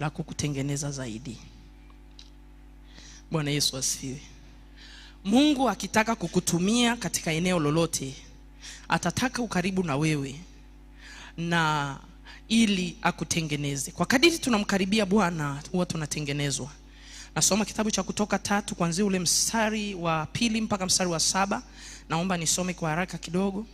la kukutengeneza zaidi. Bwana Yesu asifiwe. Mungu akitaka kukutumia katika eneo lolote, atataka ukaribu na wewe na ili akutengeneze. Kwa kadiri tunamkaribia Bwana huwa tunatengenezwa. Nasoma kitabu cha Kutoka 3 kuanzia ule mstari wa 2 mpaka mstari wa 7. Naomba nisome kwa haraka kidogo.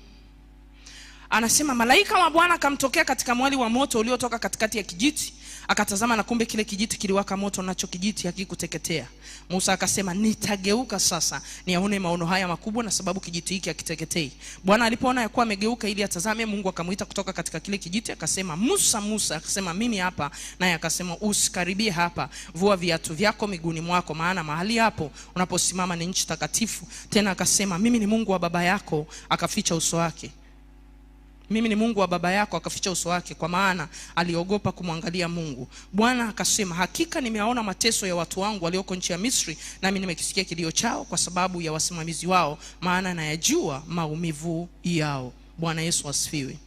Anasema, malaika wa Bwana akamtokea katika mwali wa moto uliotoka katikati ya kijiti. Akatazama na kumbe kile kijiti kiliwaka moto, nacho kijiti hakikuteketea. Musa akasema, nitageuka sasa niyaone maono haya makubwa, na sababu kijiti hiki hakiteketei. Bwana alipoona yakuwa amegeuka ili atazame, Mungu akamuita kutoka katika kile kijiti akasema, Musa, Musa. Akasema, mimi hapa. Naye akasema, usikaribie hapa, vua viatu vyako miguuni mwako, maana mahali hapo unaposimama ni nchi takatifu. Tena akasema, mimi ni Mungu wa baba yako. Akaficha uso wake. Mimi ni Mungu wa baba yako. Akaficha uso wake, kwa maana aliogopa kumwangalia Mungu. Bwana akasema, hakika nimeona mateso ya watu wangu walioko nchi ya Misri, nami nimekisikia kilio chao kwa sababu ya wasimamizi wao, maana nayajua maumivu yao. Bwana Yesu asifiwe.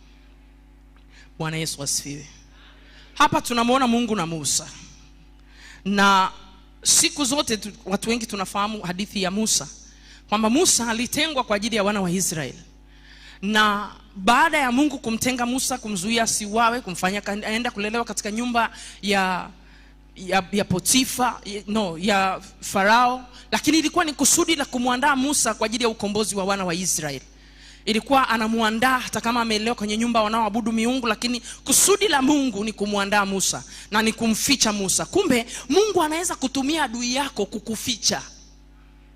Bwana Yesu asifiwe. Hapa tunamuona Mungu na Musa. Na siku zote watu wengi tunafahamu hadithi ya Musa, kwamba Musa alitengwa kwa ajili ya wana wa Israeli. Na baada ya Mungu kumtenga Musa, kumzuia asiuawe, kumfanya aenda kulelewa katika nyumba ya Potifa, ya Farao, lakini ilikuwa ni kusudi la kumuandaa Musa kwa ajili ya ukombozi wa wana wa Israeli. Ilikuwa anamuandaa hata kama amelelewa kwenye nyumba wanaoabudu miungu, lakini kusudi la Mungu ni kumuandaa Musa na ni kumficha Musa. Kumbe Mungu anaweza kutumia adui yako kukuficha.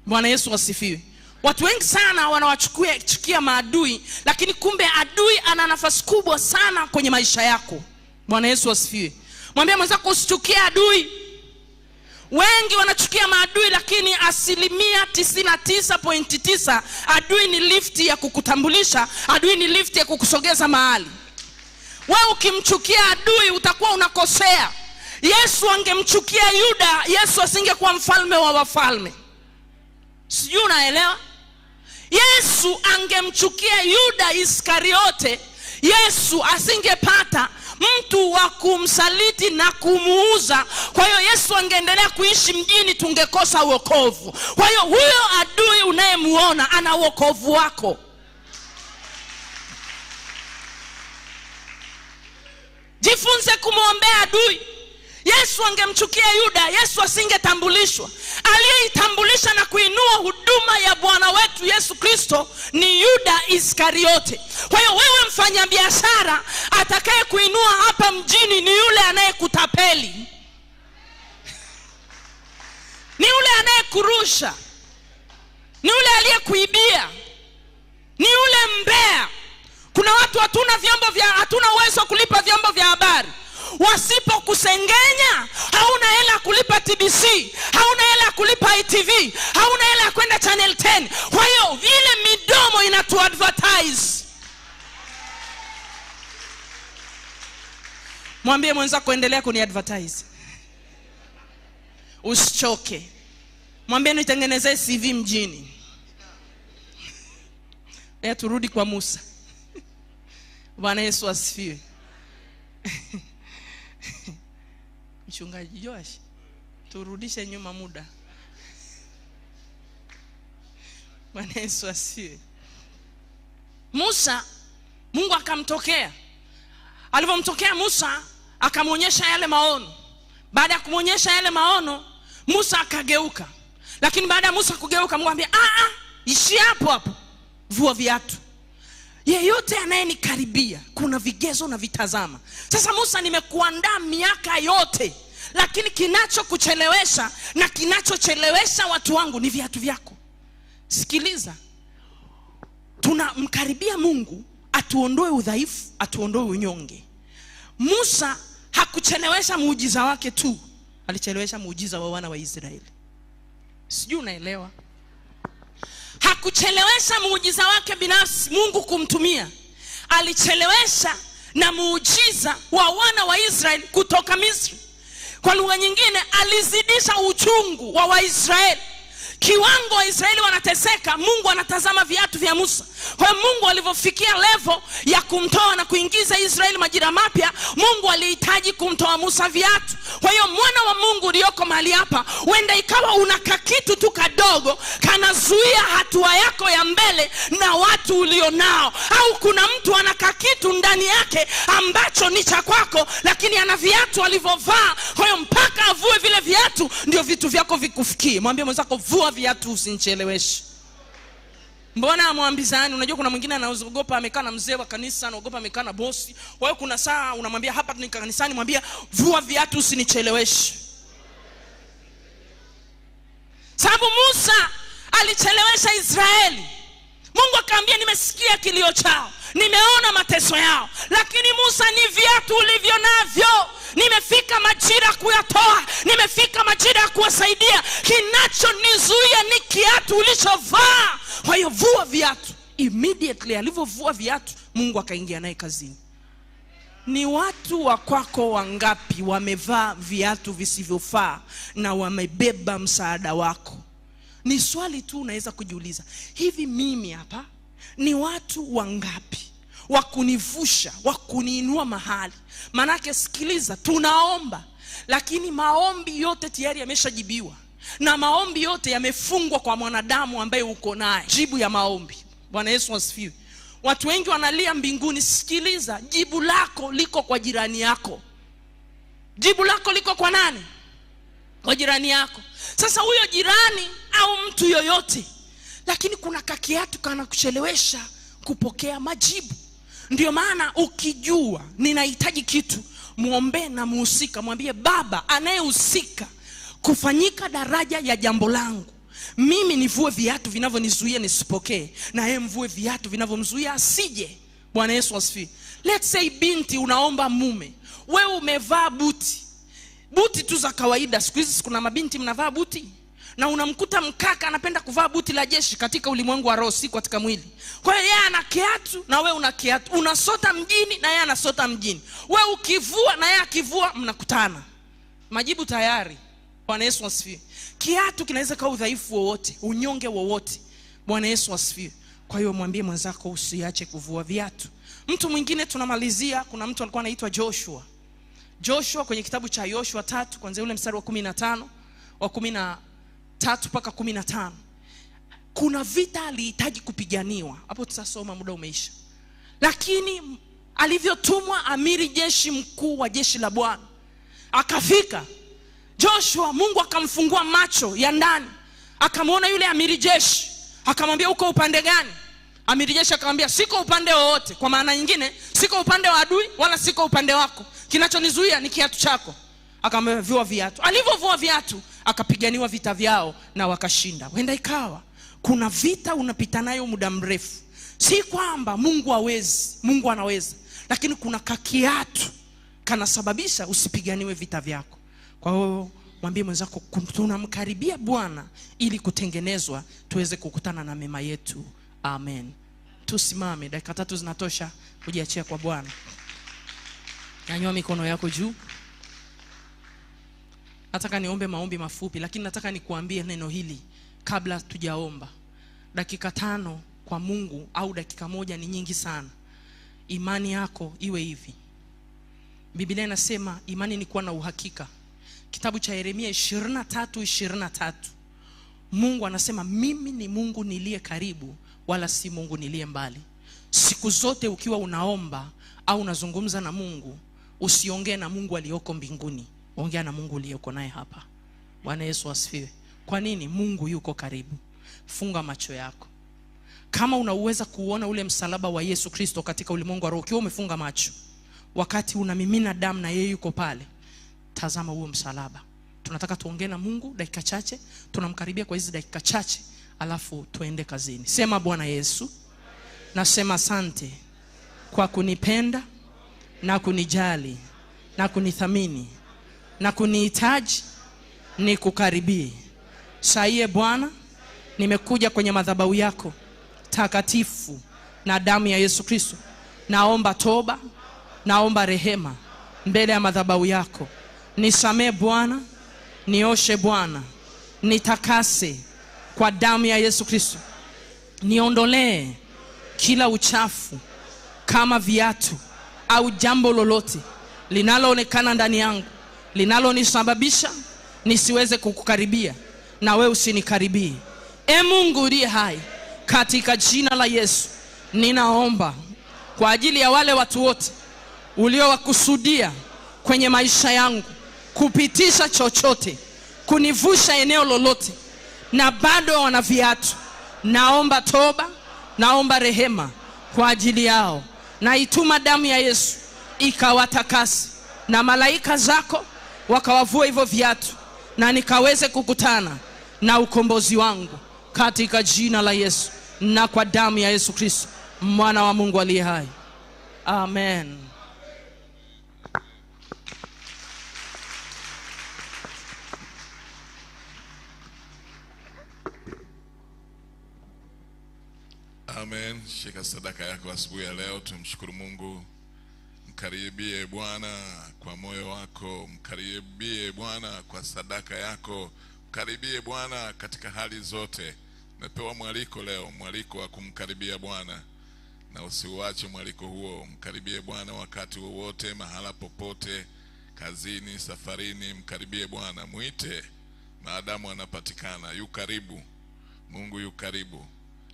Bwana Yesu asifiwe. Watu wengi sana wanawachukia maadui, lakini kumbe adui ana nafasi kubwa sana kwenye maisha yako. Bwana Yesu asifiwe. Mwambie mwenzako usichukie adui. Wengi wanachukia maadui, lakini 99.9% adui ni lifti ya kukutambulisha, adui ni lifti ya kukusogeza mahali. Wewe ukimchukia adui utakuwa unakosea. Yesu angemchukia Yuda, Yesu asingekuwa mfalme wa wafalme. Sijui unaelewa? Yesu angemchukia Yuda Iskariote, Yesu asingepata mtu wa kumsaliti na kumuuza. Kwa hiyo Yesu angeendelea kuishi mjini, tungekosa wokovu. Kwa hiyo huyo adui unayemuona ana wokovu wako. Jifunze kumwombea adui. Yesu angemchukia Yuda, Yesu asingetambulishwa. Aliyetambulisha na kuinua huduma ya Bwana wetu Yesu Kristo ni Yuda Iskariote. Kwa hiyo wewe mfanyabiashara, atakaye kuinua hapa mjini ni yule anayekutapeli, ni yule anayekurusha, ni yule aliyekuibia, ni yule mbea. Kuna watu hatuna uwezo kulipa vyombo vya habari. Wasipo kusengenya, hauna hela kulipa TBC, hauna hela kulipa ITV, hauna hela kwenda Channel 10. Kwa hiyo vile midomo inatu advertise. Mwambie mwenzako endelea kuni advertise. Usichoke. Mwambie nitengenezee CV mjini. Turudi kwa Musa. Bwana Yesu asifiwe. Mchungaji Joash, turudishe nyuma muda. Bwana Yesu asifiwe. Musa, Mungu akamtokea. Alipomtokea Musa, akamuonyesha yale maono. Baada ya kumuonyesha yale maono, Musa akageuka. Lakini baada ya Musa kugeuka, Mungu amwambia, ishi hapo. Vua viatu. Yeyote anayenikaribia, kuna vigezo na vitazama. Sasa Musa, nimekuandaa miaka yote, lakini kinachokuchelewesha na kinachochelewesha watu wangu ni viatu vyako. Sikiliza. Tunamkaribia Mungu atuondoe udhaifu, atuondoe unyonge. Musa hakuchelewesha muujiza wake tu, alichelewesha muujiza wa wana wa Israeli. Sijui unaelewa? Hakuchelewesha muujiza wake binafsi Mungu kumtumia, alichelewesha na muujiza wa wana wa Israeli kutoka Misri. Kwa lugha nyingine, alizidisha uchungu wa Waisraeli. Kiwango wa Israeli wanateseka, Mungu anatazama viatu vya Musa. Kwa Mungu alivyofikia level ya kumtoa na kuingiza Israeli majira mapya, Mungu alihitaji kumtoa Musa viatu. Kwa hiyo mwana wa Mungu ulioko mahali hapa, wenda ikawa unaka kitu tu kadogo kanazuia hatua yako ya mbele na watu ulionao, au kuna mtu anaka kitu ndani yake ambacho ni cha kwako, lakini ana viatu alivyovaa. Kwa hiyo mpaka avue vile viatu ndio vitu vyako vikufikie. Mwambie mwenzako, vua viatu usinicheleweshe. Mbona amwambizani? Unajua kuna mwingine anaogopa amekaa na mzee wa kanisa, anaogopa amekaa na bosi. Kwa hiyo kuna saa unamwambia hapa ni kanisani, mwambie vua viatu usinicheleweshe. Sababu Musa alichelewesha Israeli. Mungu akamwambia, nimesikia kilio chao, nimeona mateso yao, lakini Musa, ni viatu ulivyo navyo, nimefika majira kuyatoa, nimefika majira ya kuwasaidia. Kinachonizuia ni kiatu ulichovaa. Kwa hiyo vua viatu. Immediately alivyovua viatu, Mungu akaingia naye kazini. Ni watu wa kwako wangapi wamevaa viatu visivyofaa na wamebeba msaada wako? Ni swali tu unaweza kujiuliza. Hivi mimi hapa ni watu wangapi wakunivusha, wakuniinua mahali? Manake sikiliza, tunaomba, lakini maombi yote tayari yameshajibiwa, na maombi yote yamefungwa kwa mwanadamu ambaye uko naye. Jibu ya maombi. Bwana Yesu asifiwe. Watu wengi wanalia mbinguni. Sikiliza, jibu lako liko kwa jirani yako. Jibu lako liko kwa nani? Kwa jirani yako. Sasa huyo jirani au mtu yoyote, lakini kuna kakiatu kana kuchelewesha kupokea majibu. Ndio maana ukijua ninahitaji kitu, muombe na muhusika, mwambie Baba anayehusika kufanyika daraja ya jambo langu, mimi nivue viatu vinavyonizuia nisipokee, na yeye mvue viatu vinavyomzuia asije. Bwana Yesu asifiwe. Let's say binti unaomba mume, wewe umevaa buti tu za kawaida. Siku hizi kuna mabinti mnavaa buti, na unamkuta mkaka anapenda kuvaa buti la jeshi katika ulimwengu wa roho, si katika mwili. Kwa hiyo yeye ana kiatu na wewe una kiatu, unasota mjini na yeye anasota mjini. Wewe ukivua na yeye akivua, mnakutana. Majibu tayari. Bwana Yesu asifiwe. Kiatu kinaweza kuwa udhaifu wowote, unyonge wowote. Bwana Yesu asifiwe. Kwa hiyo mwambie mwenzako usiache kuvua viatu. Mtu mwingine tunamalizia, kuna mtu alikuwa anaitwa Joshua kwenye kitabu cha Yoshua 3 kuanzia ule mstari wa 15 wa 13 mpaka 15. Kuna vita alihitaji kupiganiwa. Hapo tutasoma, muda umeisha. Lakini alivyotumwa amiri jeshi mkuu wa jeshi la Bwana, akafika Joshua, Mungu akamfungua macho ya ndani, akamwona yule amiri jeshi, akamwambia uko upande gani? Amiri jeshi akamwambia siko upande wowote. Kwa maana nyingine, siko upande wa adui wala siko upande wako, kinachonizuia ni kiatu chako. Akamwambia vua viatu. Alivyovua viatu, akapiganiwa vita vyao na wakashinda. Wenda ikawa kuna vita unapita nayo muda mrefu, si kwamba Mungu hawezi, Mungu anaweza, lakini kuna kakiatu kanasababisha usipiganiwe vita vyako. Kwa hiyo mwambie mwenzako tunamkaribia Bwana ili kutengenezwa tuweze kukutana na mema yetu. Amen. Tusimame, dakika 3 zinatosha kujiachia kwa Bwana. Nyanyua mikono yako juu. Nataka niombe maombi mafupi, lakini nataka nikuambie neno hili kabla tujaomba. Dakika 5 kwa Mungu au dakika 1 ni nyingi sana. Imani yako iwe hivi. Biblia inasema imani ni kuwa na uhakika. Kitabu cha Yeremia 23:23. Mungu anasema mimi ni Mungu niliye karibu wala si Mungu niliye mbali. Siku zote ukiwa unaomba au unazungumza na Mungu, usiongee na Mungu aliyoko mbinguni, ongea na Mungu aliyoko naye hapa. Bwana Yesu asifiwe. Kwa nini? Mungu yuko karibu. Funga macho yako. Kama unaweza kuona ule msalaba wa Yesu Kristo katika ulimwengu wa roho, ukiwa umefunga macho, wakati unamimina damu na yeye yuko pale, tazama huo msalaba. Tunataka tuongee na Mungu dakika chache, tunamkaribia kwa hizi dakika chache, alafu tuende kazini. Sema Bwana Yesu, nasema asante kwa kunipenda na kunijali na kunithamini na kunihitaji nikukaribie. Saiye Bwana, nimekuja kwenye madhabahu yako takatifu na damu ya Yesu Kristo. Naomba toba, naomba rehema mbele ya madhabahu yako. Nisamee Bwana, nioshe Bwana, nitakase kwa damu ya Yesu Kristo. Niondolee kila uchafu kama viatu au jambo lolote linaloonekana ndani yangu linalonisababisha nisiweze kukukaribia na wewe usinikaribie. Mungu uliye hai, katika jina la Yesu ninaomba kwa ajili ya wale watu wote uliowakusudia kwenye maisha yangu kupitisha chochote, kunivusha eneo lolote, na bado wana viatu. Naomba toba, naomba rehema kwa ajili yao. Naituma damu ya Yesu ikawatakase, na malaika zako wakawavua hivyo viatu, na nikaweze kukutana na ukombozi wangu katika jina la Yesu na kwa damu ya Yesu Kristo, mwana wa Mungu aliye hai. Amen. Amen. Shika sadaka yako asubuhi ya leo. Tumshukuru Mungu. Mkaribie Bwana kwa moyo wako, mkaribie Bwana kwa sadaka yako, mkaribie Bwana katika hali zote. Umepewa mwaliko leo, mwaliko wa kumkaribia Bwana, na usiuache mwaliko huo. Mkaribie Bwana wakati wowote, mahala popote, kazini, safarini, mkaribie Bwana. Muite maadamu anapatikana, yu karibu. Mungu yu karibu.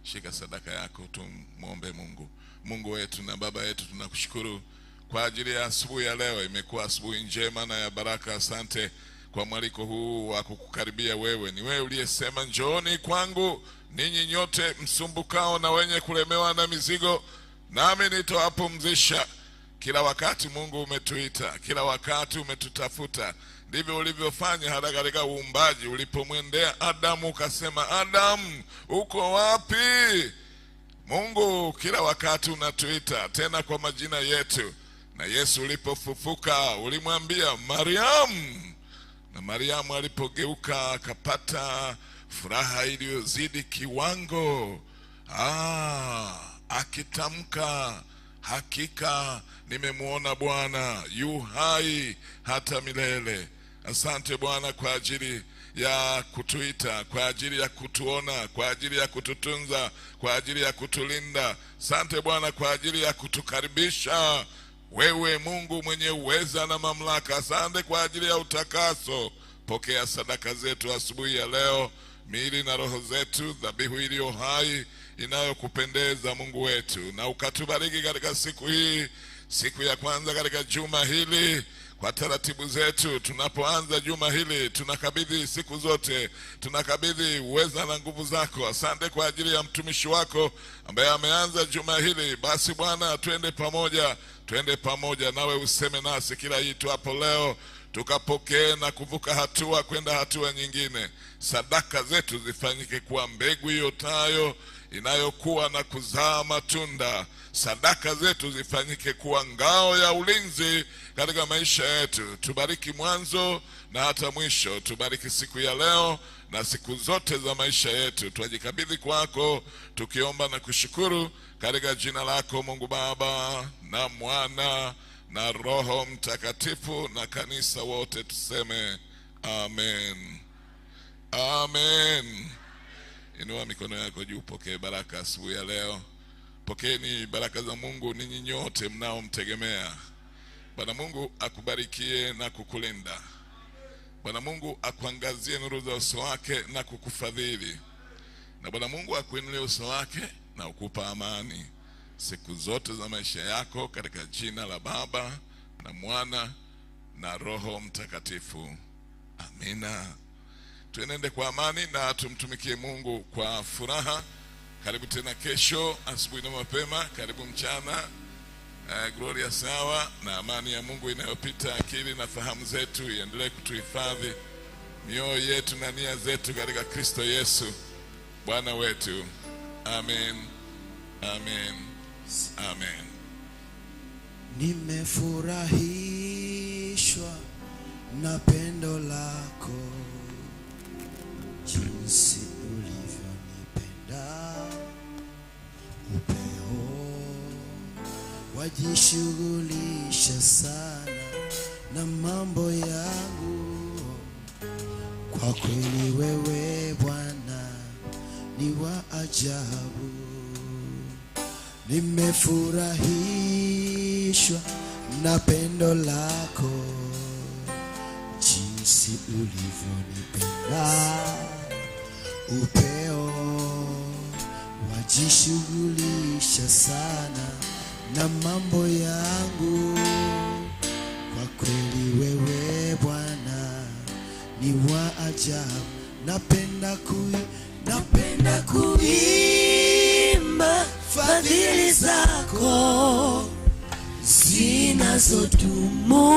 Shika sadaka yako, tumuombe Mungu. Mungu wetu na Baba yetu, tunakushukuru kwa ajili ya asubuhi ya leo. Imekuwa asubuhi njema na ya baraka. Asante kwa mwaliko huu wa kukukaribia wewe. Ni wewe uliyesema, njooni kwangu ninyi nyote msumbukao na wenye kulemewa na mizigo, nami nitawapumzisha. Kila wakati Mungu umetuita, kila wakati umetutafuta. Ndivyo ulivyofanya hata katika uumbaji. Ulipomwendea Adamu ukasema, Adamu uko wapi? Mungu kila wakati unatuita, tena kwa majina yetu. Na Yesu ulipofufuka ulimwambia Mariamu, na Mariamu alipogeuka akapata furaha iliyozidi kiwango, akitamka, hakika nimemuona Bwana yu hai hata milele. Asante Bwana kwa ajili ya kutuita, kwa ajili ya kutuona, kwa ajili ya kututunza, kwa ajili ya kutulinda. Asante Bwana kwa ajili ya kutukaribisha wewe, Mungu mwenye uweza na mamlaka. Asante kwa ajili ya utakaso. Pokea sadaka zetu asubuhi ya leo, miili na roho zetu, dhabihu iliyo hai inayokupendeza Mungu wetu. Na ukatubariki katika siku hii, siku ya kwanza katika juma hili. Kwa taratibu zetu tunapoanza juma hili, tunakabidhi siku zote, tunakabidhi uweza na nguvu zako. Asante kwa ajili ya mtumishi wako ambaye ameanza juma hili. Basi Bwana, twende pamoja nawe, useme nasi kila itu hapo leo, tukapokee na kuvuka hatua kwenda hatua nyingine. Sadaka zetu zifanyike kuwa mbegu iotayo inayokuwa na kuzaa matunda. Sadaka zetu zifanyike kuwa ngao ya ulinzi katika maisha yetu. Tubariki mwanzo na hata mwisho. Tubariki siku ya leo na siku zote za maisha yetu. Twajikabidhi kwako tukiomba na kushukuru katika jina lako Mungu Baba na Mwana na Roho Mtakatifu, na kanisa wote tuseme amen. Amen. Inua mikono yako juu, pokea baraka asubuhi ya leo. Pokeeni baraka za Mungu ninyi nyote mnaomtegemea. Bwana Mungu akubarikie na kukulinda. Bwana Mungu akuangazie nuru za uso wake na kukufadhili. Na Bwana Mungu akuinulie uso wake na ukupa amani siku zote za maisha yako, katika jina la Baba na Mwana na Roho Mtakatifu. Amina. Tuenende kwa amani na tumtumikie Mungu kwa furaha. Karibu tena kesho asubuhi na mapema. Karibu mchana. Gloria sawa, na amani ya Mungu inayopita akili na fahamu zetu iendelee kutuhifadhi mioyo yetu na nia zetu katika Kristo Yesu Bwana wetu. Amen. Amen. Amen. Nimefurahishwa na pendo lako, jinsi ulivyonipenda. Upeo wajishughulisha sana na mambo yangu. Kwa kweli wewe Bwana ni wa ajabu. Nimefurahishwa na pendo lako, jinsi ulivyonipenda. Upeo wajishughulisha sana na mambo yangu. Kwa kweli wewe Bwana ni wa ajabu. Napenda kuimba fadhili zako zinazodumu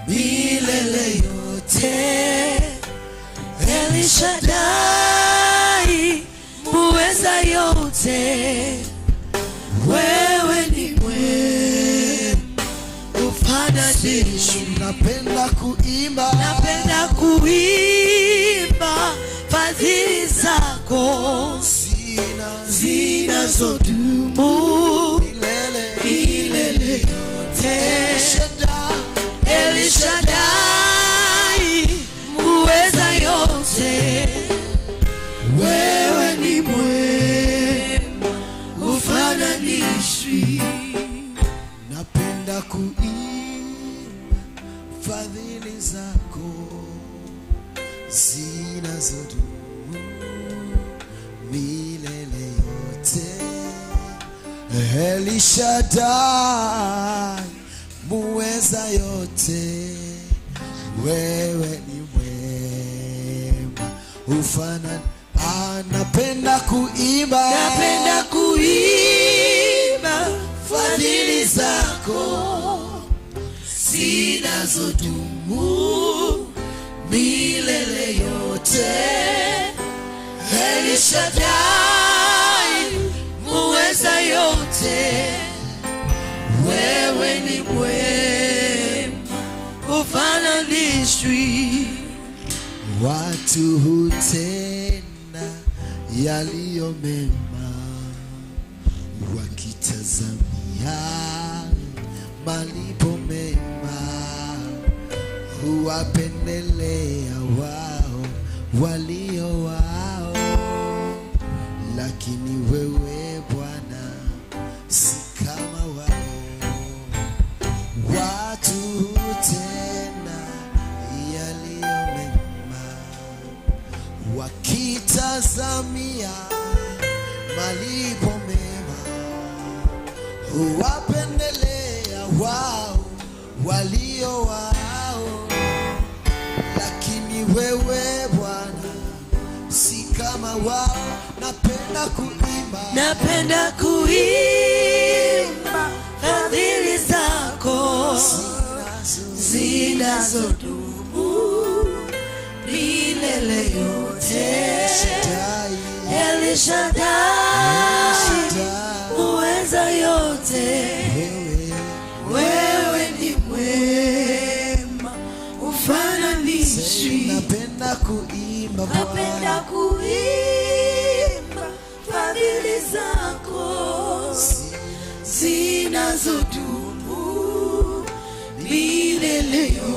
milele yote. El Shaddai, muweza yote, wewe ni mwema, ufananishi. Napenda kuimba fadhili zako zinazodumu milele yote. El Shaddai, muweza yote, wewe ni mwema, ufananishwi. Napenda kuimba fadhili zako zinazodumu milele yote. El Shaddai, muweza yote, wewe ni mwema, ufanani. Napenda kuimba fadhili zako zinazodumu milele yote. El Shaddai, muweza yote, wewe ni mwema, ufananishwi. Watu hutenda yaliyo mema, wakitazamia malipo mema, huwapendelea wao walio wao. Lakini wewe Bwana si kama wao. Watu hutenda yaliyo mema, wakitazamia malipo mema, huwapendelea wao walio wao. Lakini wewe Bwana si kama wao. Napenda kuimba fadhili zako zinazodumu milele yote. El Shaddai, muweza yote, wewe ni mwema, ufananishi. Napenda kuimba fadhili zako zinazodumu milele yote.